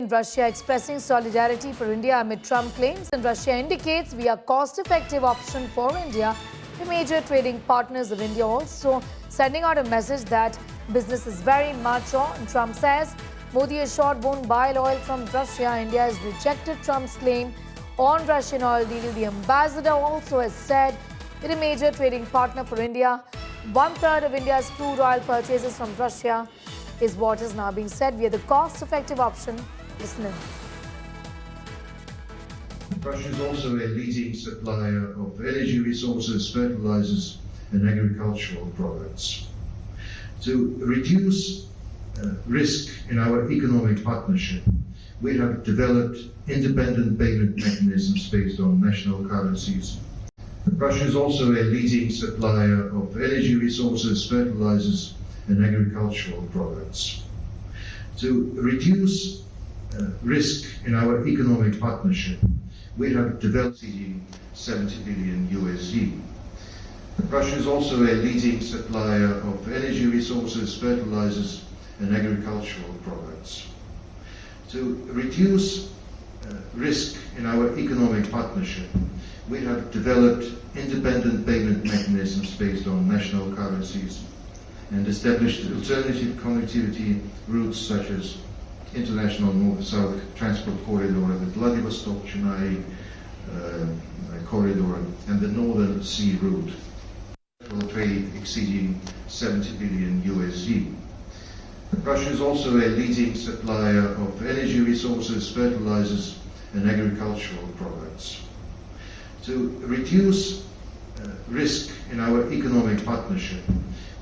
and Russia expressing solidarity for India amid Trump claims, and Russia indicates we are cost-effective option for India. The major trading partners of India also sending out a message that business is very much on. Trump says Modi assured won't buy oil from Russia. India has rejected Trump's claim on Russian oil deal. The ambassador also has said that a major trading partner for India, one-third of India's crude oil purchases from Russia is what is now being said. We are the cost-effective option. Listen in. Russia is also a leading supplier of energy resources, fertilizers and agricultural products. To reduce risk in our economic partnership, we have developed independent payment mechanisms based on national currencies. Russia is also a leading supplier of energy resources, fertilizers and agricultural products. To reduce risk in our economic partnership, we have developed $70 billion USD. Russia is also a leading supplier of energy resources, fertilizers and agricultural products. To reduce risk in our economic partnership, we have developed independent payment mechanisms based on national currencies and established alternative connectivity routes such as international north-south transport corridor, the Vladivostok-Chennai Corridor and the Northern Sea route. Trade exceeding $70 billion USD. Russia is also a leading supplier of energy resources, fertilizers and agricultural products. To reduce risk in our economic partnership,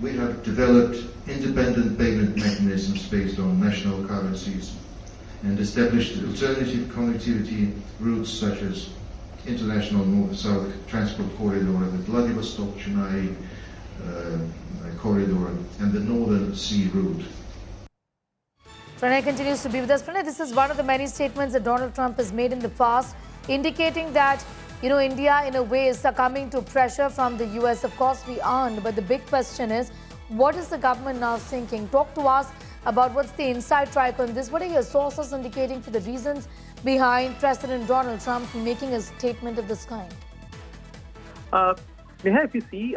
we have developed independent payment mechanisms based on national currencies and established alternative connectivity routes such as international north-south transport corridor, the Vladivostok-Chennai Corridor and the Northern Sea route. Pranay continues to be with us. Pranay, this is one of the many statements that Donald Trump has made in the past, indicating that, India in a way is succumbing to pressure from the US. Of course, we aren't. But the big question is, what is the government now thinking? Talk to us about what's the inside track on this. What are your sources indicating for the reasons behind President Donald Trump making a statement of this kind? Neha, if you see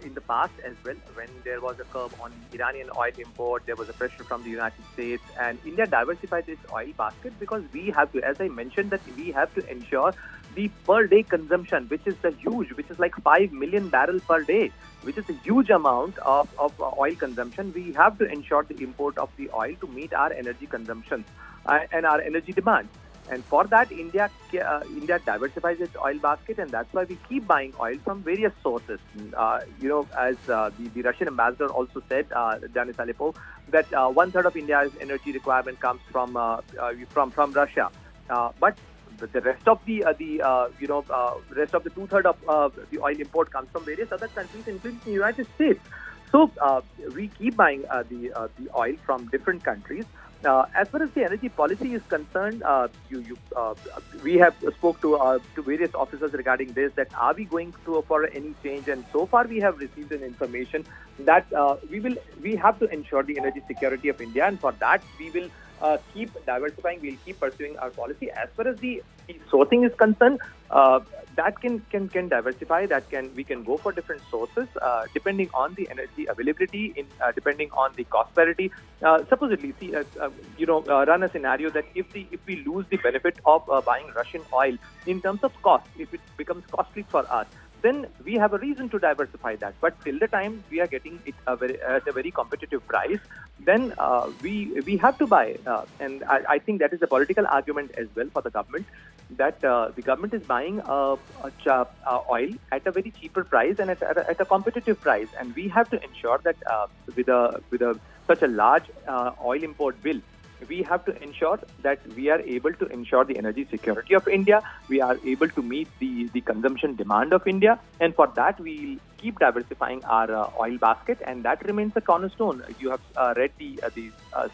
in the past as well, when there was a curb on Iranian oil import, there was a pressure from the United States, and India diversified its oil basket because we have to, as I mentioned, that we have to ensure the per day consumption, which is which is like 5 million barrels per day, which is a huge amount of oil consumption. We have to ensure the import of the oil to meet our energy consumption and our energy demand. And for that, India diversifies its oil basket, and that's why we keep buying oil from various sources. As the Russian ambassador also said, Denis Alipov, that one-third of India's energy requirement comes from Russia, but the rest of the two-third of the oil import comes from various other countries, including the United States. So we keep buying the oil from different countries. As far as the energy policy is concerned, we have spoke to various officers regarding this, that are we going for any change? And so far we have received an information that we have to ensure the energy security of India, and for that we will keep diversifying. We'll keep pursuing our policy. As far as the sourcing is concerned, that can diversify. We can go for different sources depending on the energy availability, depending on the cost parity. Supposedly, run a scenario that if we lose the benefit of buying Russian oil in terms of cost, if it becomes costly for us, then we have a reason to diversify that. But till the time we are getting it at a very competitive price, then we have to buy. And I think that is a political argument as well for the government, that the government is buying oil at a very cheaper price and at a competitive price. And we have to ensure that with such a large oil import bill, we have to ensure that we are able to ensure the energy security of India. We are able to meet the consumption demand of India. And for that, we keep diversifying our oil basket. And that remains a cornerstone. You have read the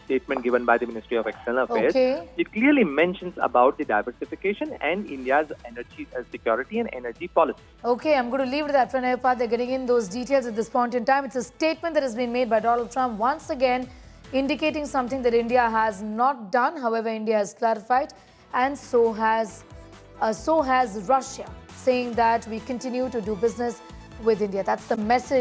statement given by the Ministry of External Affairs. Okay. It clearly mentions about the diversification and India's energy security and energy policy. Okay, I'm going to leave it at that. Pranay, they're getting in those details at this point in time. It's a statement that has been made by Donald Trump once again, indicating something that India has not done. However, India has clarified, and so has Russia, saying that we continue to do business with India. That's the message